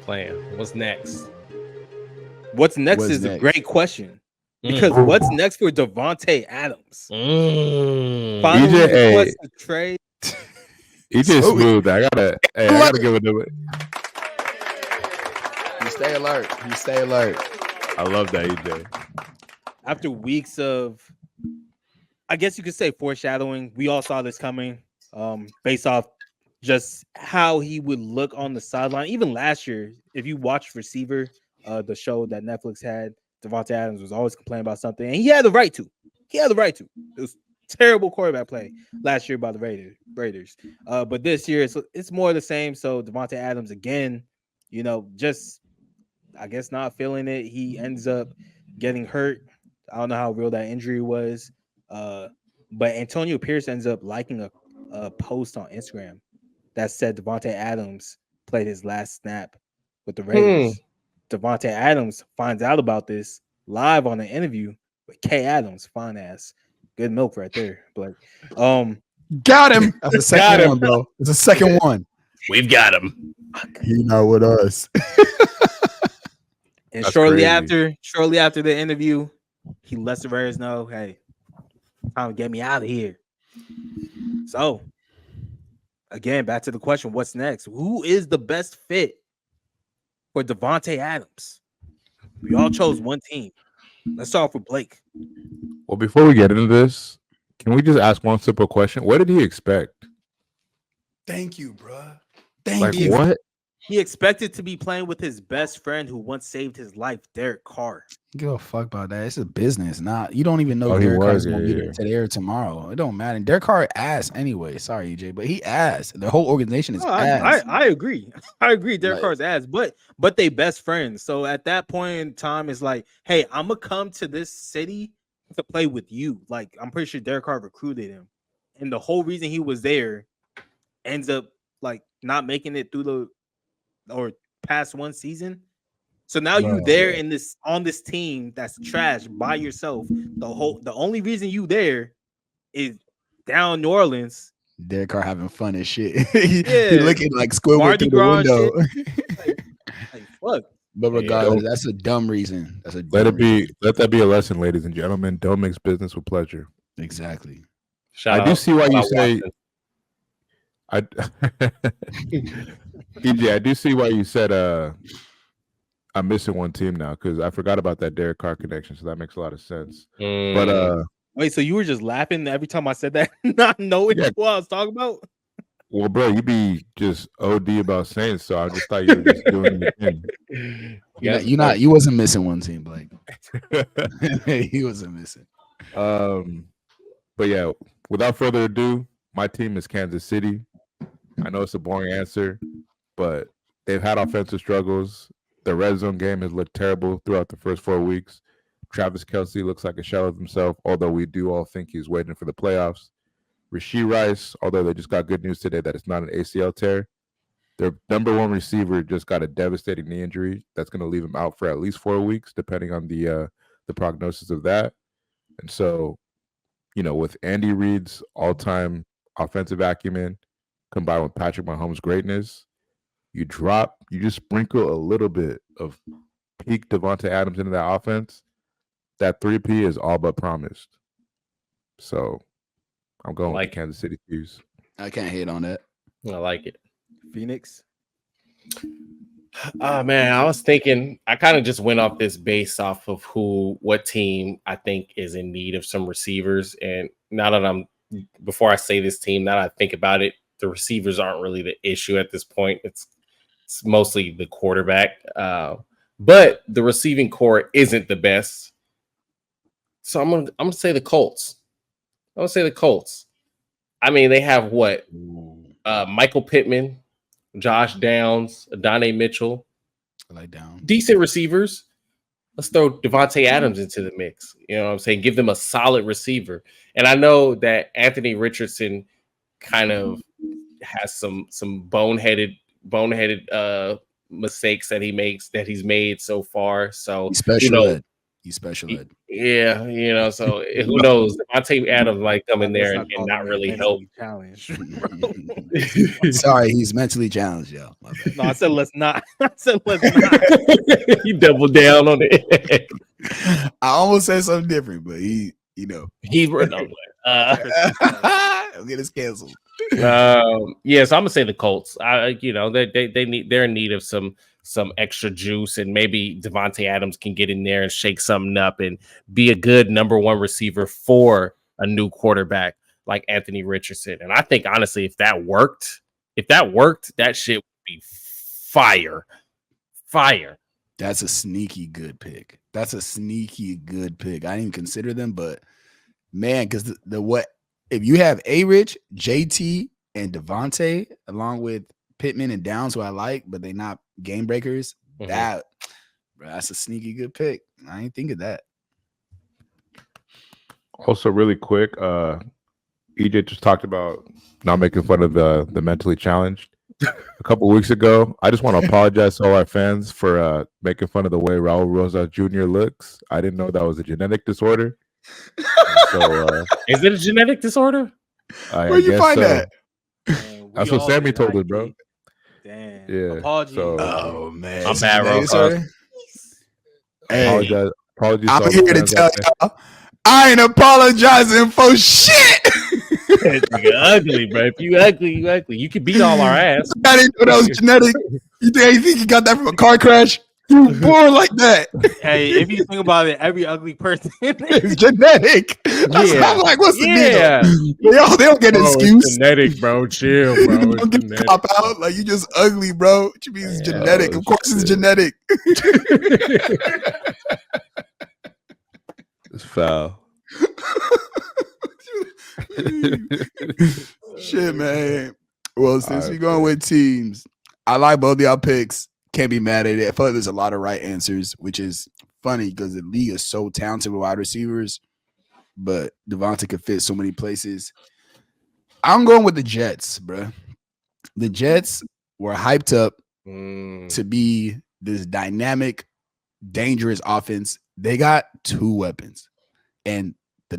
plan? What's next? What's next is a great question. Because what's next for Davante Adams? Finally request a trade. EJ smooth. I gotta give it to it. You stay alert. I love that, EJ. After weeks of, I guess you could say, foreshadowing, we all saw this coming. Based off just how he would look on the sideline. Even last year, if you watched Receiver, the show that Netflix had, Davante Adams was always complaining about something, and he had the right to. It was terrible quarterback play last year by the Raiders. But this year, it's more of the same. So Davante Adams, again, just, I guess, not feeling it. He ends up getting hurt. I don't know how real that injury was. But Antonio Pierce ends up liking a post on Instagram that said Davante Adams played his last snap with the Raiders. Davante Adams finds out about this live on an interview with K. Adams, fine ass. Good milk right there. But got him. That's the second one, bro. It's the second one. We've got him. He not with us. And shortly after the interview, he lets the Raiders know, hey, time to get me out of here. So, again, back to the question, what's next? Who is the best fit for Davante Adams? We all chose one team. Let's start off with Blake. Well, before we get into this, can we just ask one simple question? What did he expect? Thank you, bro. Thank you. What? He expected to be playing with his best friend who once saved his life, Derek Carr. Give a fuck about that. It's a business. You don't even know Derek Carr is going to be there today or tomorrow. It don't matter. Derek Carr ass anyway. Sorry, EJ, but he ass. The whole organization is ass. I agree. Derek Carr's ass, but they best friends. So at that point in time, it's like, hey, I'm gonna come to this city to play with you. Like, I'm pretty sure Derek Carr recruited him, and the whole reason he was there ends up like not making it through or past one season. So now you there on this team that's trash by yourself. The only reason you there is down New Orleans. Derek Carr having fun as shit. He looking like Squidward through the window. like fuck. But regardless, that's a dumb reason. Let that be a lesson, ladies and gentlemen. Don't mix business with pleasure. Exactly. I do see why you say. EJ, I do see why you said I'm missing one team now because I forgot about that Derek Carr connection, so that makes a lot of sense. But wait, so you were just laughing every time I said that, not knowing what I was talking about? Well, bro, you be just OD about Saints, so I just thought you were just doing the thing. You wasn't missing one team, Blake. He wasn't missing. But yeah, without further ado, my team is Kansas City. I know it's a boring answer, but they've had offensive struggles. The red zone game has looked terrible throughout the first 4 weeks. Travis Kelce looks like a shell of himself, although we do all think he's waiting for the playoffs. Rashee Rice, although they just got good news today that it's not an ACL tear. Their number one receiver just got a devastating knee injury that's going to leave him out for at least 4 weeks, depending on the prognosis of that. And so, with Andy Reid's all-time offensive acumen combined with Patrick Mahomes' greatness, you just sprinkle a little bit of peak Davante Adams into that offense. That 3P is all but promised. So I'm going with the Kansas City Chiefs. I can't hate on that. I like it. Phoenix. Man, I was thinking, I kind of just went off this based off of what team I think is in need of some receivers. And before I say this team, now that I think about it, the receivers aren't really the issue at this point. It's mostly the quarterback. But the receiving core isn't the best. So I'm gonna say the Colts. I mean, they have what? Michael Pittman, Josh Downs, Adonai Mitchell. I like Downs. Decent receivers. Let's throw Davante Adams into the mix. You know what I'm saying? Give them a solid receiver. And I know that Anthony Richardson kind of has some boneheaded mistakes that he's made so far. So he's special ed. He's special ed. Yeah, you know, so who knows? Davante Adams might come in there and not really help. Sorry, he's mentally challenged, yo. No, I said let's not. I said let's not. He doubled down on it. I almost said something different, but he's He'll get us canceled. Yeah, so I'm gonna say the Colts. They're in need of some extra juice, and maybe Davante Adams can get in there and shake something up and be a good number one receiver for a new quarterback like Anthony Richardson. And I think honestly, if that worked, that shit would be fire. That's a sneaky good pick. I didn't even consider them, but man, because if you have A-Rich, JT, and Davante, along with Pittman and Downs, who I like, but they're not game breakers, that's a sneaky good pick. I ain't think of that. Also, really quick, EJ just talked about not making fun of the mentally challenged. A couple weeks ago, I just want to apologize to all our fans for making fun of the way Raul Rosa Jr. looks. I didn't know that was a genetic disorder. So, is it a genetic disorder? Where you find that? Man, that's what Sammy told us, bro. Damn. Yeah. Apologies. Oh man, I'm bad, Rosa. Hey, apologies. I'm here to tell y'all, I ain't apologizing for shit. You're ugly, bro. If you ugly, you ugly. You can beat all our ass. I didn't know that was genetic. You think you got that from a car crash? You were born like that. Hey, if you think about it, every ugly person is genetic. I'm like, what's the deal? They don't get an bro, excuse. It's genetic, bro. Chill, bro. You don't get to cop out. Like, you just ugly, bro. What you mean it's genetic? Of course it's genetic. It's foul. Shit, man. Well, since we're going with teams, I like both of y'all picks. Can't be mad at it. I feel like there's a lot of right answers, which is funny because the league is so talented with wide receivers, but Davante could fit so many places. I'm going with the Jets, bro. The Jets were hyped up to be this dynamic, dangerous offense. They got two weapons, and the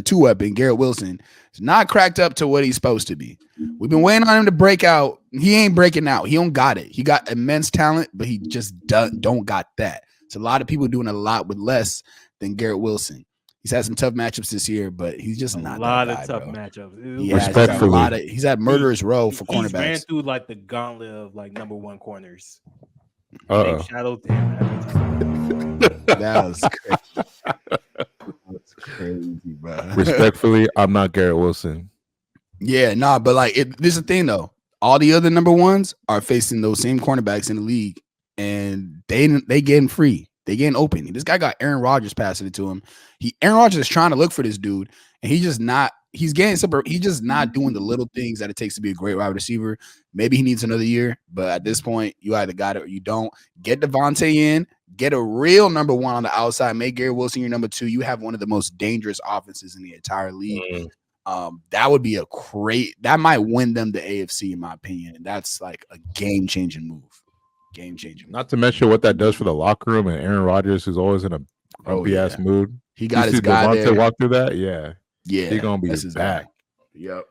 two weapon, Garrett Wilson, is not cracked up to what he's supposed to be. We've been waiting on him to break out. He ain't breaking out. He don't got it. He got immense talent, but he just don't got that. It's a lot of people doing a lot with less than Garrett Wilson. He's had some tough matchups this year, but he's just not a lot that guy, of tough bro. matchups. Respectfully, he's had murderous row for cornerbacks. He ran through like the gauntlet of like number one corners. Uh-oh. That was crazy. That's crazy, bro. Respectfully, I'm not Garrett Wilson. Yeah, nah, but like this is the thing though. All the other number ones are facing those same cornerbacks in the league, and they getting free. They getting open. This guy got Aaron Rodgers passing it to him. Aaron Rodgers is trying to look for this dude, and he's just not. He's getting super. He's just not doing the little things that it takes to be a great wide receiver. Maybe he needs another year, but at this point, you either got it or you don't. Get Davante in. Get a real number one on the outside. Make Garrett Wilson your number two. You have one of the most dangerous offenses in the entire league. That would be that might win them the AFC, in my opinion. That's like a game-changing move. Game-changing. Not to mention what that does for the locker room and Aaron Rodgers, who's always in a grumpy ass mood. He got his guy there. Walk through that, yeah, he's gonna be back. Yep,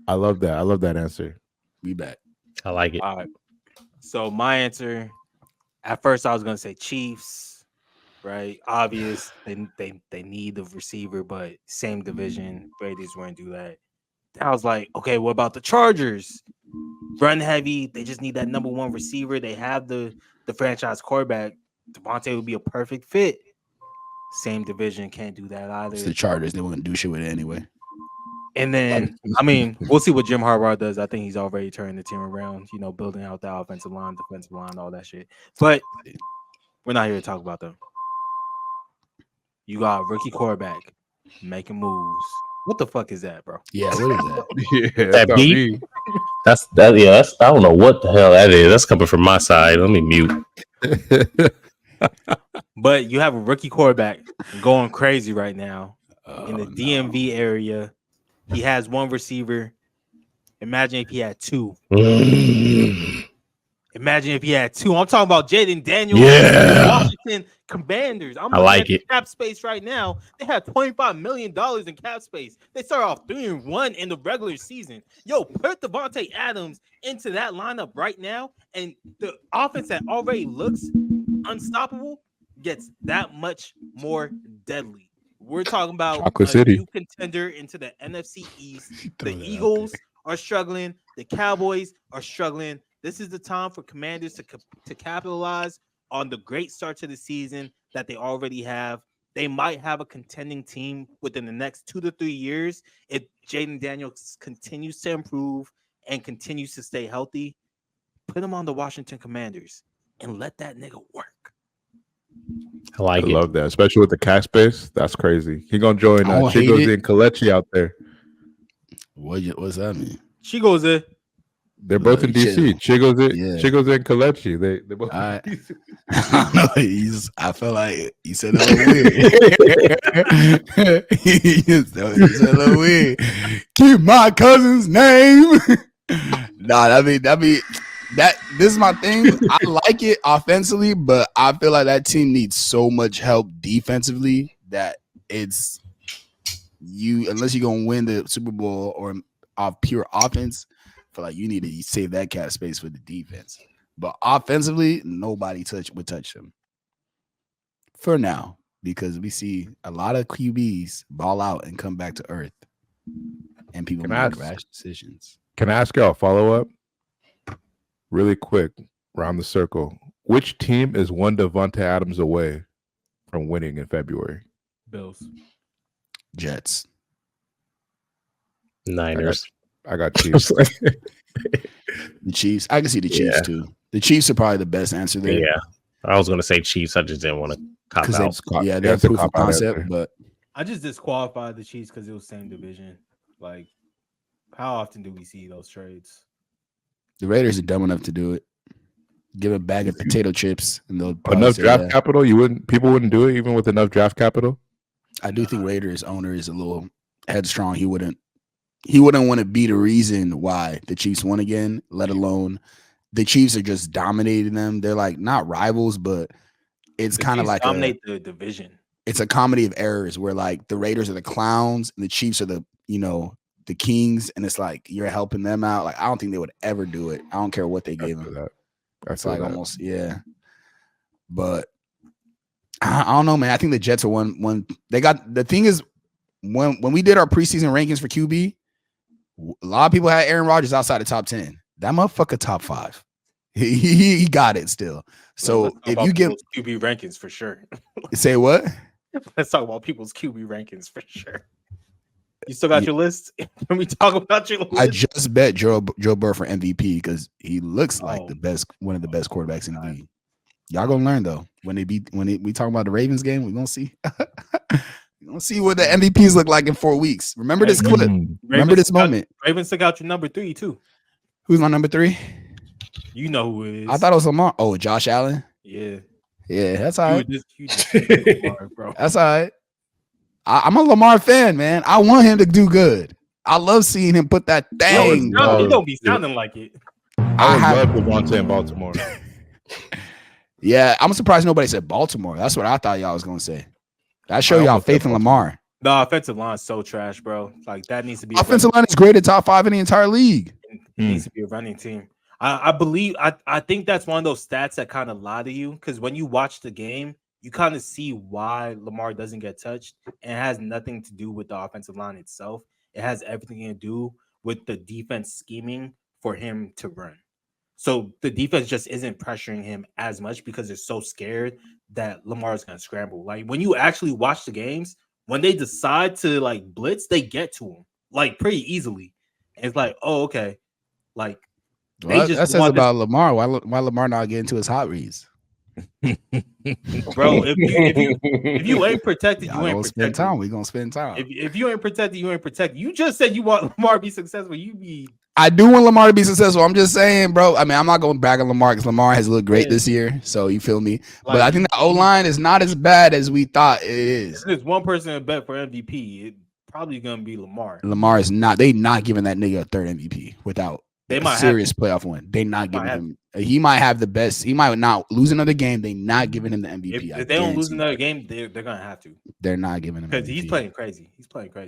I love that. I love that answer. We back. I like it. All right. So my answer, at first I was gonna say Chiefs, right? Obvious. They need the receiver, but same division. Brady's wouldn't do that. I was like, okay, what about the Chargers? Run heavy. They just need that number one receiver. They have the franchise quarterback. Davante would be a perfect fit. Same division, can't do that either. It's the Chargers. They wouldn't do shit with it anyway. And then, I mean, we'll see what Jim Harbaugh does. I think he's already turning the team around, building out the offensive line, defensive line, all that shit. But we're not here to talk about them. You got a rookie quarterback making moves. What the fuck is that, bro? Yeah, what is that? Yeah, that beat? That's that. Yeah, that's, I don't know what the hell that is. That's coming from my side. Let me mute. But you have a rookie quarterback going crazy right now in the DMV area. He has one receiver. Imagine if he had two. Imagine if he had 2. I'm talking about Jaden Daniels. Yeah. Washington Commanders. I'm I looking like at the it. cap space right now. They have $25 million in cap space. They start off 3-1 in the regular season. Yo, put Davante Adams into that lineup right now, and the offense that already looks unstoppable gets that much more deadly. We're talking about Chocolate a City. new contender into the NFC East. Throw The that out Eagles are struggling. The Cowboys are struggling. This is the time for Commanders to capitalize on the great start to the season that they already have. They might have a contending team within the next 2 to 3 years if Jaden Daniels continues to improve and continues to stay healthy. Put him on the Washington Commanders and let that nigga work. I like I it. love that, especially with the cap space. That's crazy. He gonna join I don't hate Chigos it. and Kalechi out there. What's that mean? She goes in. They're both in DC. Chigos and Kalechi. They both. All in right. DC. I don't know. I felt like he said a little weird. He said a little weird. Keep my cousin's name. Nah, that this is my thing. I like it offensively, but I feel like that team needs so much help defensively that it's unless you're gonna win the Super Bowl or off pure offense, I feel like you need to save that cap space for the defense. But offensively, nobody would touch them for now because we see a lot of QBs ball out and come back to earth, and people make rash decisions. Can I ask y'all a follow up? Really quick, round the circle. Which team is one Davante Adams away from winning in February? Bills. Jets. Niners. I got Chiefs. The Chiefs. I can see the Chiefs too. The Chiefs are probably the best answer there. Yeah. I was going to say Chiefs. I just didn't want to cop out. They're That's a proof of cop-out concept, answer. but I just disqualified the Chiefs because it was same division. Like, how often do we see those trades? the Raiders are dumb enough to do it. Give a bag of potato chips and they'll probably Enough say draft that. capital? People wouldn't do it even with enough draft capital? I do think Raiders owner is a little headstrong. He wouldn't want to be the reason why the Chiefs won again, let alone the Chiefs are just dominating them. They're like not rivals, but it's kind of like dominate the division. It's a comedy of errors where like the Raiders are the clowns and the Chiefs are the kings, and it's like you're helping them out. Like I don't think they would ever do it. I don't care what they gave them. It's like almost but I don't know, man. I think the Jets are one. They got the thing is when we did our preseason rankings for QB, a lot of people had Aaron Rodgers outside the top 10. That motherfucker top 5. He got it still. So if you give QB rankings for sure. Say what? Let's talk about people's QB rankings for sure. You still got your list? Can we talk about your list? I just bet Joe Burrow for MVP because he looks like one of the best quarterbacks in the league. Y'all gonna learn though when we talk about the Ravens game. We're gonna see. We're gonna see what the MVPs look like in 4 weeks. Remember this clip. Remember this moment. Ravens took out your number 3 too. Who's my number 3? You know who it is. I thought it was Lamar. Oh, Josh Allen. Yeah, that's all right. Lamar, bro. That's all right. I'm a Lamar fan, man. I want him to do good. I love seeing him put that thing. He don't be sounding like it. I love Davante in Baltimore. Yeah, I'm surprised nobody said Baltimore. That's what I thought y'all was gonna say. That show y'all faith in Lamar. The offensive line's so trash, bro. Like that needs to be. Offensive line is graded top 5 in the entire league. It needs to be a running team. I believe. I think that's one of those stats that kind of lie to you because when you watch the game, you kind of see why Lamar doesn't get touched. And it has nothing to do with the offensive line itself. It has everything to do with the defense scheming for him to run. So the defense just isn't pressuring him as much because they're so scared that Lamar is going to scramble. Like when you actually watch the games, when they decide to like blitz, they get to him like pretty easily. And it's like, oh, okay. Like that says about Lamar. Why Lamar not getting to his hot reads? Bro, if you ain't protected, you ain't protected. We're gonna spend time. If you ain't protected, you ain't protected. You just said you want Lamar to be successful. I do want Lamar to be successful. I'm just saying, bro. I mean, I'm not going to brag on Lamar because Lamar has looked great this year. So you feel me? But I think the O-line is not as bad as we thought it is. If there's one person to bet for MVP, it's probably going to be Lamar. Lamar is not. They not giving that nigga a third MVP without They a might have serious playoff win. They not giving him. He might have the best. He might not lose another game. They not giving him the MVP. If they don't lose another game, they're gonna have to. They're not giving him because MVP. he's playing crazy. He's playing crazy.